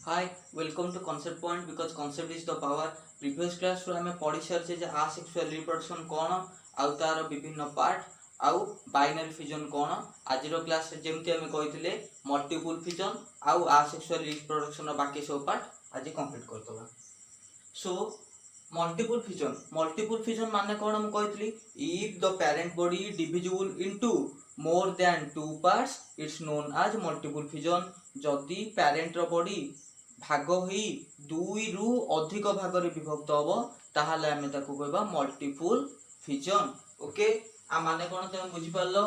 Hi, welcome to concept point because concept is the power. Previous class रो हमें पढ़ी सारी जे asexual reproduction कौन आउ तार विभिन्न पार्ट आउ बाइनरी फिजन कौन आज क्लास जेमती हमें कही मल्टीपल फिजन आउ asexual reproduction बाकी सब पार्ट आज कंप्लीट करदबा। सो मल्टीपल फिजन माने कौन हम कही if the parent body divisible into more than two parts it's known as multiple fission. जदि पेरेंट रो बॉडी भाग होई दुई रु अधिक भाग रे विभक्त हबो ताहाले आमे ताकू कहबा मल्टीपल फिजन। ओके आ माने कोन तुम बुझि पारलो।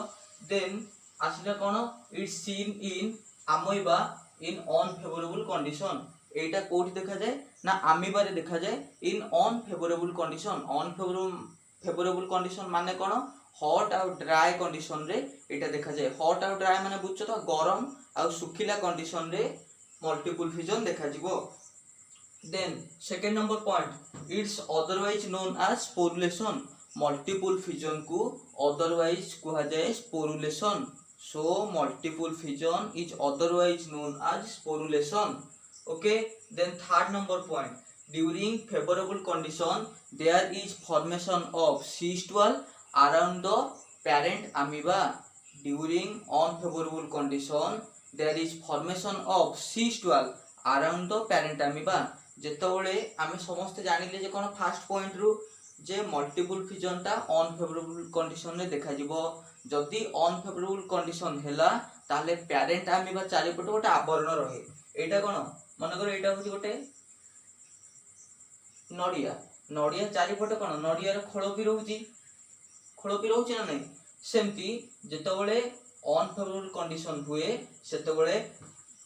देन आसिला कोन it's seen in amoeba in unfavourable condition. एटा कोठी देखा जाए ना अमीबा रे देखा जाए in unfavourable condition. Unfavourable condition माने कोन हॉट आउ ड्राई कंडीशन रे एटा देखा जाए। हॉट आउ ड्राई माने बुझछ तो गरम आउ सुखिला कंडीशन रे मल्टीपल फिजन देखा जिवो। Then second number point it's otherwise known as sporulation. Multiple fission को अदरवाइज कहा जाए sporulation. So multiple fission is otherwise known as sporulation. Okay then third number point during favourable condition there is formation of cyst wall around the parent amoeba. During unfavourable condition there is formation of cyst wall around the parent amoeba। जेतबेले आमे समस्त जानिले जे कोन first point रु जे multiple fission ता unfavourable condition रे देखा जिवो। जदि unfavourable condition हैला ताले पेरेंट अमीबा चारि पटे गोटे आवरण रहे। एटा कोन मन कर एटा होची गोटे नडिया नडिया चारि पटे कोन नडिया रे खोलपी रहउची ना नै। सेमती जेतबेले अनफेवरेबल कंडीशन हुए सेतबेले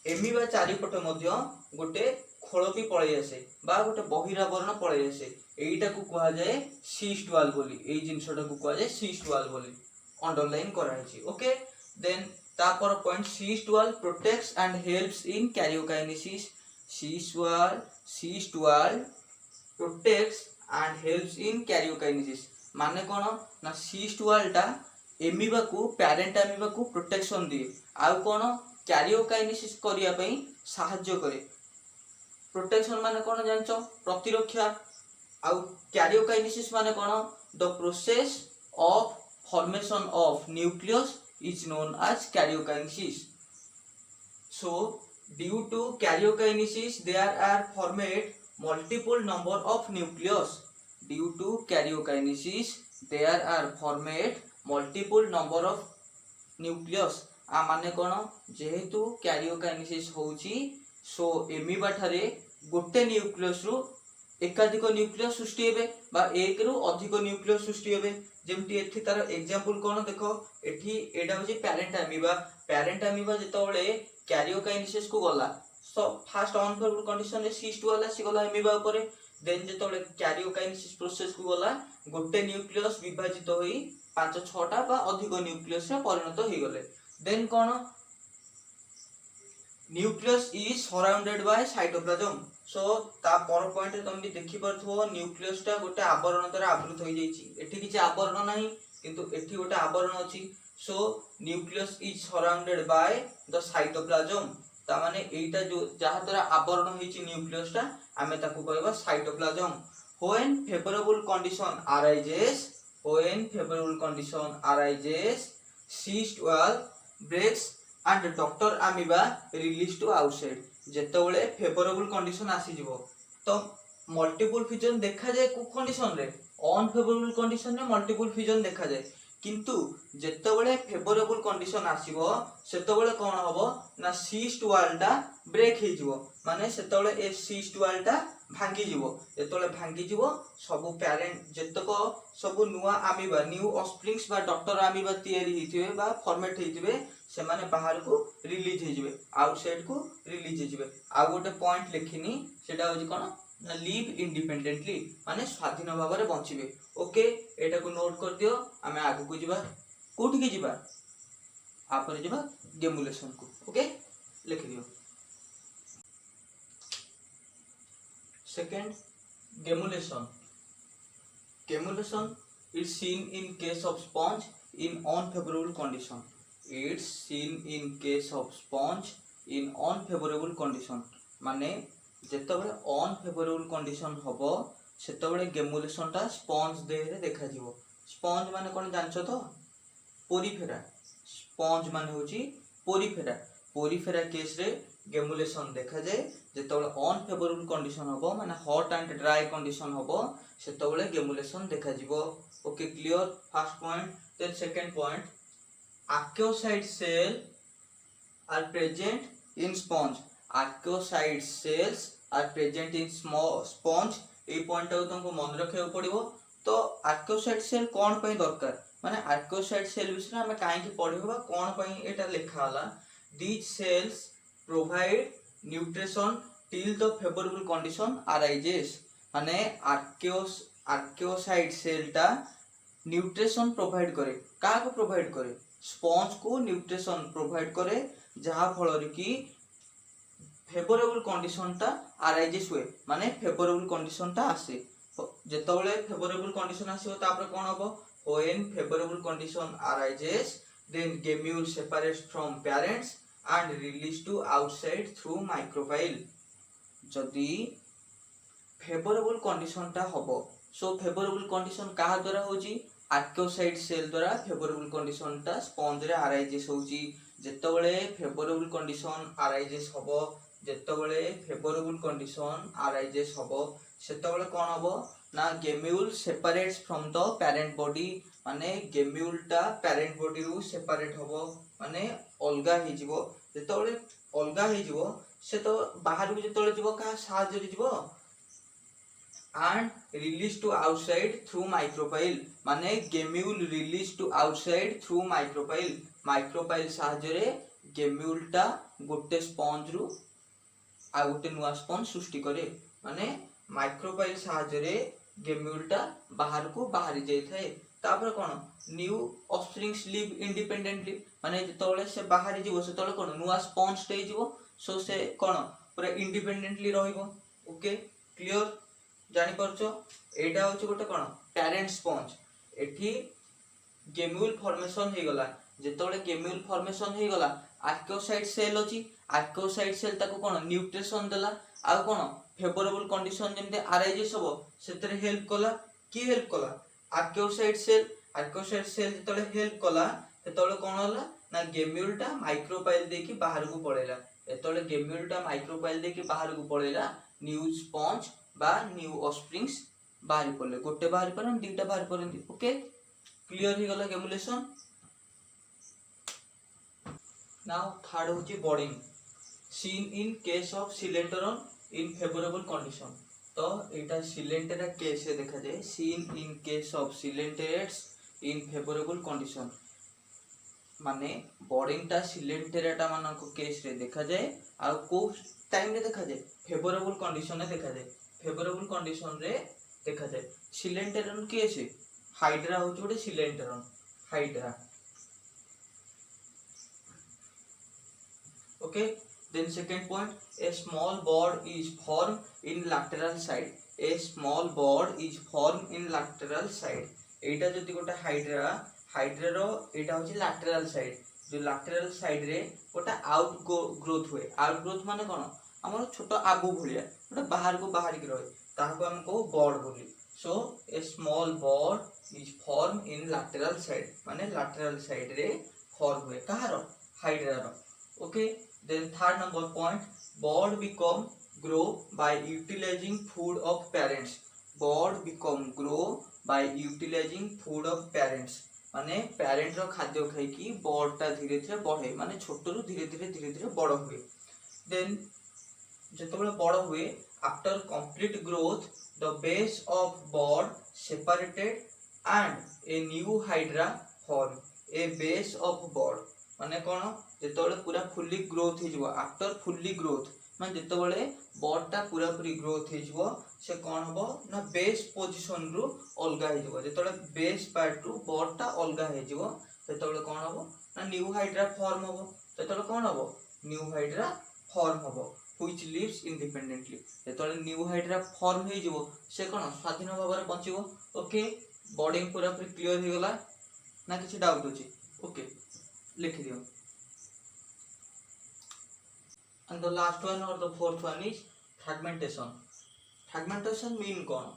एमिबा चारिपटे मध्य गोटे खोलपी पळै आसे बा गोटे बहिरावरण पळै आसे। एइटा को कहा जाए सीस्ट वॉल बोली। एइ जिंसटा को कहा जाए सीस्ट वॉल बोली अंडरलाइन करा हैछि। ओके देन तापर point cyst wall protects and helps in karyokinesis. Cyst wall protects and helps in karyokinesis माने कोन ना सीस्ट वॉल टा एमिबा को पेरेंट अमीबा को प्रोटेक्शन दिए आउ कोन कैरियोकाइनेसिस करिया पई सहाय्य करे। प्रोटेक्शन माने कोन जानचो प्रतिरक्षा आउ कैरियोकाइनेसिस माने कोन the process of formation of nucleus is known as karyokinesis. So due to karyokinesis there are formed multiple number of nucleus. Due to karyokinesis there are formed multiple number of nucleus. आ माने कोन जेहेतु karyokinesis होउची सो amoeba ठारे गोटे nucleus रु एकाधिक nucleus सृष्टि हेबे बा एक रु अधिक न्यूक्लियस सृष्टि हेबे। जेमति एठी तार एग्जांपल कोन देखो एठी एडा होची पेरेंट अमीबा। पेरेंट अमीबा जेतबेले कैरियोकाइनेसिस को गला सो फर्स्ट अनफेवरेबल कंडीशन रे सिस्ट वाला सी गला एमिबा ऊपर। देन जेतबेले कैरियोकाइनेसिस प्रोसेस को गला गोटे न्यूक्लियस विभाजित होई 5-6टा बा अधिक न्यूक्लियस रे परिणत होई गले। देन कोन nucleus is surrounded by cytoplasm. So ता पर पॉइंट रे तुम भी देखि परथो न्यूक्लियस ता गोटे आवरण द्वारा आवृत होई जाईची। एठी किछि आवरण नाही किंतु एठी गोटे आवरण अछि। सो nucleus is surrounded by the cytoplasm. ता माने एटा जो जहा द्वारा आवरण होईची न्यूक्लियस ता आमे ताकू कहबा cytoplasm. When favourable condition arises cyst wall breaks and doctor amoeba released to outside। जेतबेले फेवरेबल कंडीशन आसी जिवो तो मल्टीपल फिजन देखा जाए को कंडीशन रे अनफेवरेबल कंडीशन रे मल्टीपल फिजन देखा जाए। किंतु जेतबेले फेवरेबल कंडीशन आसीबो सेतबेले कोन हबो ना सिस्ट वॉल टा ब्रेक हे जिवो। माने सेतबेले ए सिस्ट वॉल टा भांगी जिवो। जेतबेले भांगी जिवो सब पेरेंट जेतको सब नुआ अमीबा न्यू ऑफस्प्रिंग्स बा डॉक्टर अमीबा तयारी हिथिबे बा फॉर्मेट हिथिबे से माने बाहर को रिलीज हे जिवे आउटसाइड को रिलीज हे जिवे। आ गोटे पॉइंट लेखिनी सेटा होजी कोन ना लिव इंडिपेंडेंटली माने स्वाधीन भाव रे बंचिबे। ओके एटा को नोट कर दियो। आमे आगु को जिबा कोठी के जिबा आपर जिबा गेमुलेशन को। ओके लिख दियो। Second gemmulation is seen in case of sponge in unfavorable condition। माने जेतेबेले अनफेवरेबल कंडीशन हबो सेतेबेले गेमुलेशन टा स्पंज देह रे देखा जीवो। स्पंज माने कोन जानछो तो पोरीफेरा। स्पंज माने होची पोरीफेरा। पोरीफेरा केस रे गेमुलेशन देखा जाए जेतेबेले अनफेवरेबल कंडीशन हबो माने हॉट एंड ड्राई कंडीशन हबो सेतेबेले गेमुलेशन देखा जीवो। Okay clear first point. Then second point archaeocyte cell are present in sponge। archaeocyte cells are present in small sponge। A point तुमको मन रखिया पड़िबो। तो archaeocyte cell कोन पई दरकार माने archaeocyte cell विषय हमें काहे की पढिबा कोन पई एटा लिखा हला। these cells provide nutrition till the favorable condition arises। माने archaeocyte cell टा न्यूट्रिशन प्रोवाइड करे। का को प्रोवाइड करे स्पंज को न्यूट्रिशन प्रोवाइड करे जहा फल कि फेवरेबल कंडीशन टा अराइजेस हुए माने फेवरेबल कंडीशन टा आसे। जेतेबेले फेवरेबल कंडीशन आसीबो तापर कोन हबो when favourable condition arises then gemmule separates from parents and release to outside through micropyle. जदी फेवरेबल कंडीशन टा हबो सो फेवरेबल कंडीशन कहा द्वारा होची आर्कियोसाइट सेल द्वारा फेवरेबल कंडीशन टा स्पंज रे अराइजेस होची। जेतेबेले फेवरेबल कंडीशन अराइजेस हबो जेतेबेले फेवरेबल कंडीशन अराइजेस हबो सेतेबेले कोन हबो ना gemmule separates from the parent body माने गेम्यूल टा पेरेंट बॉडी रु सेपरेट हबो माने अलगा हे जिवो। जेतेबेले अलगा हे जिवो से तो बाहर को जेतेबेले जिवो का साहाଯ୍य रे जिवो and release to outside through micropyle माने gemmule release to outside through micropyle. Micropyle साहाଯ୍य रे गेम्यूल टा गोटे स्पंज रु आ गोटे नुआ स्पंज सृष्टि करे माने माइक्रोपाइल साहाଯ୍य रे गेम्यूल टा बाहर को बाहरी जाय थाए। तापर कोन न्यू ऑफस्प्रिंग्स लिव इंडिपेंडेंटली माने जेतोले से बाहरी जीवो सेतोले कोन नुआ स्पंज टे जीवो सो से कोन पूरा इंडिपेंडेंटली रहिबो। ओके क्लियर जानि परछो एटा होची गोटे कोन पेरेंट स्पंज। एठी गेम्यूल फॉर्मेशन हे गला जेतोले गेम्यूल फॉर्मेशन हे गला आर्कियोसाइट सेल अछि। आर्कियोसाइट सेल ताको कोन न्यूट्रिशन देला आ कोन फेवरेबल कंडीशन जेमते अराइजेस होबो सेतरे हेल्प कला। की हेल्प कला आर्कियोसाइट सेल। आर्कियोसाइट सेल जेतोले हेल्प कला सेतोले कोन होला ना गेम्यूल टा माइक्रोपाइल देकी बाहर को पळेला। एतोले गेम्यूल टा माइक्रोपाइल देकी बाहर को पळेला न्यू स्पंज बा न्यू ऑफस्प्रिंग्स बाहरी पड़ले गोटे बाहरी पर दीटा बाहरी परंती। ओके क्लियर ही गला गेमुलेशन। नाउ थर्ड होची budding seen in case of coelenteran in favourable condition. तो एटा सिलेंडरा केस से देखा जाए seen in case of coelenterates in favourable condition माने बॉडिंग टा सिलेंडरेटा मानन को केस रे देखा जाए आ को टाइम रे देखा जाए फेवरेबल कंडीशन रे देखा जाए। फेवरेबल कंडीशन रे देखा जाए सिलेंडरन केस हाइड्रा होची गोटे coelenteran hydra. Okay then second point a small bud is form in lateral side. A small bud is form in lateral side. एटा जति गोटे हाइड्रा हाइड्रा रो एटा होची लैटरल साइड। जो लैटरल साइड रे गोटे आउट ग्रोथ हुए। आउट ग्रोथ माने कोन हमर छोटो आगु भलिया गोटे बाहर को बाहर की रहे ताको हम को बॉड बोली। So a small bud is form in lateral side माने लैटरल साइड रे फॉर्म हुए कहारो हाइड्रा रो। Okay then third number point bud become grow by utilising food of parents. Bud become grow by utilising food of parents माने parent रो खाद्य खाई की बॉड टा धीरे धीरे बढ़े माने छोट रु धीरे धीरे बड़ हुए। देन जेतबेले बड़ हुए after complete growth the base of bud separated and a new hydra form. A base of bud माने कोन जेतबेले पूरा फुल्ली ग्रोथ हे जबो आफ्टर फुल्ली ग्रोथ माने जेतबेले बॉड टा पूरा पूरी ग्रोथ हे जबो से कोन हबो ना बेस पोजीशन रु अलगा हे जबो। जेतबेले बेस पार्ट रु बॉड टा अलगा हे जबो सेतबेले कोन हबो ना न्यू हाइड्रा फॉर्म हबो। सेतबेले कोन हबो न्यू हाइड्रा फॉर्म हबो which lives independently। जेतबेले न्यू हाइड्रा फॉर्म हे जबो से कोन स्वाधीन भाव रे बंचिबो। ओके बॉडिंग पूरा पूरी क्लियर हे गला ना किछि डाउट अछि। ओके लिखि दियो। And the last one or the fourth one is fragmentation. Fragmentation mean कौन?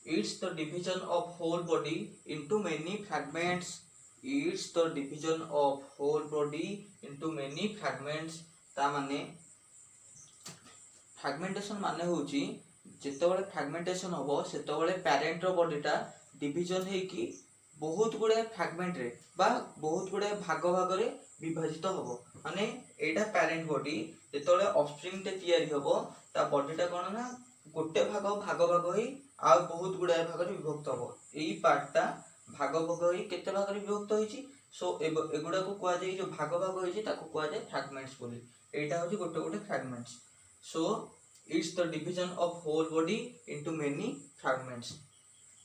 It's the division of whole body into many fragments. It's the division of whole body into many fragments. ता माने fragmentation माने होची जेतेबेले fragmentation होबो सेतेबेले parent रो बॉडीटा division हेकी बहुत गुडे fragment रे बा बहुत गुडे भाग भाग रे विभाजित होबो माने एटा पेरेंट बॉडी जेतोले ऑफस्प्रिंग टे तयारी होबो ता बॉडीटा कोन ना गोटे भाग भाग भाग होई आ बहुत गुडे भाग रे विभक्त होबो एई पार्टटा भाग भाग होई केते भाग रे विभक्त होईची सो एगुडा को कुआ जाई जो भाग भाग होईची ताको कुआ जाय फ्रैगमेंट्स बोली एटा होची गोटे गोटे fragments so it's the division of whole body into many fragments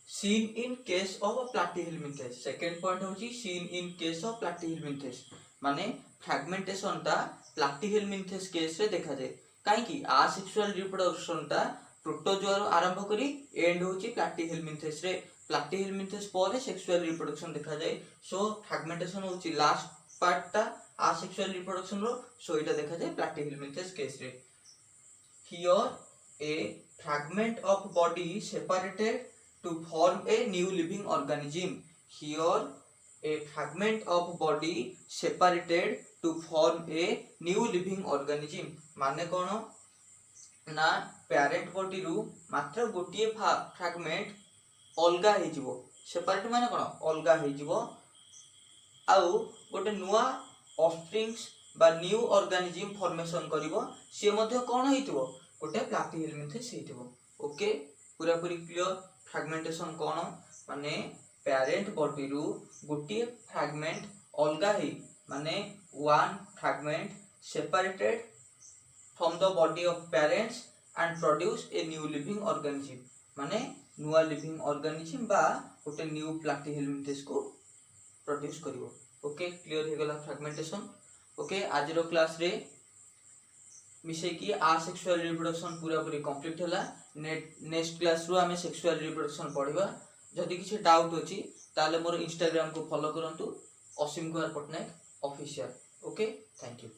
seen in case of platyhelminthes. Second point होची seen in case of platyhelminthes माने फ्रैगमेंटेशन ता platyhelminthes केस रे देखा जाय काहे कि असेक्सुअल रिप्रोडक्शन ता प्रोटोजोआ रो आरंभ करी एंड होची platyhelminthes रे platyhelminthes पर सेक्सुअल रिप्रोडक्शन देखा जाय सो फ्रैगमेंटेशन होची लास्ट पार्ट ता असेक्सुअल रिप्रोडक्शन रो सो एटा देखा जाय platyhelminthes केस रे here a fragment of body separated to form a new living organism. Here a fragment of body separated to form a new living organism. माने कोन ना parent body रु मात्र गोटिए fragment अलगा हे जिवो separate माने कोन अलगा हे जिवो आउ गोटे नुवा ऑफस्प्रिंग्स बा न्यू ऑर्गेनिज्म फॉर्मेशन करिवो से मध्ये कोन हेतिवो गोटे प्लाटीहेल्मिन्थेस हेतिवो ओके पूरा पूरी क्लियर फ्रैगमेंटेशन कौन माने पेरेंट बॉडी रु गोटिए फ्रैगमेंट अलगा हे माने one fragment separated from the body of parents and produce a new living organism माने नुआ लिविंग ऑर्गेनिज्म बा गोटे न्यू प्लाटीहेल्मिन्थेस को प्रोड्यूस करिवो ओके क्लियर हे गला फ्रैगमेंटेशन ओके आज रो क्लास रे मिसे की असेक्सुअल रिप्रोडक्शन पूरा पूरी कंप्लीट होला नेक्स्ट क्लास रो हमें सेक्सुअल रिप्रोडक्शन पढिबा जदि किसी डाउट होची ताले मोर इंस्टाग्राम को फॉलो करंतु Asim Kumar Patnaik official okay thank you.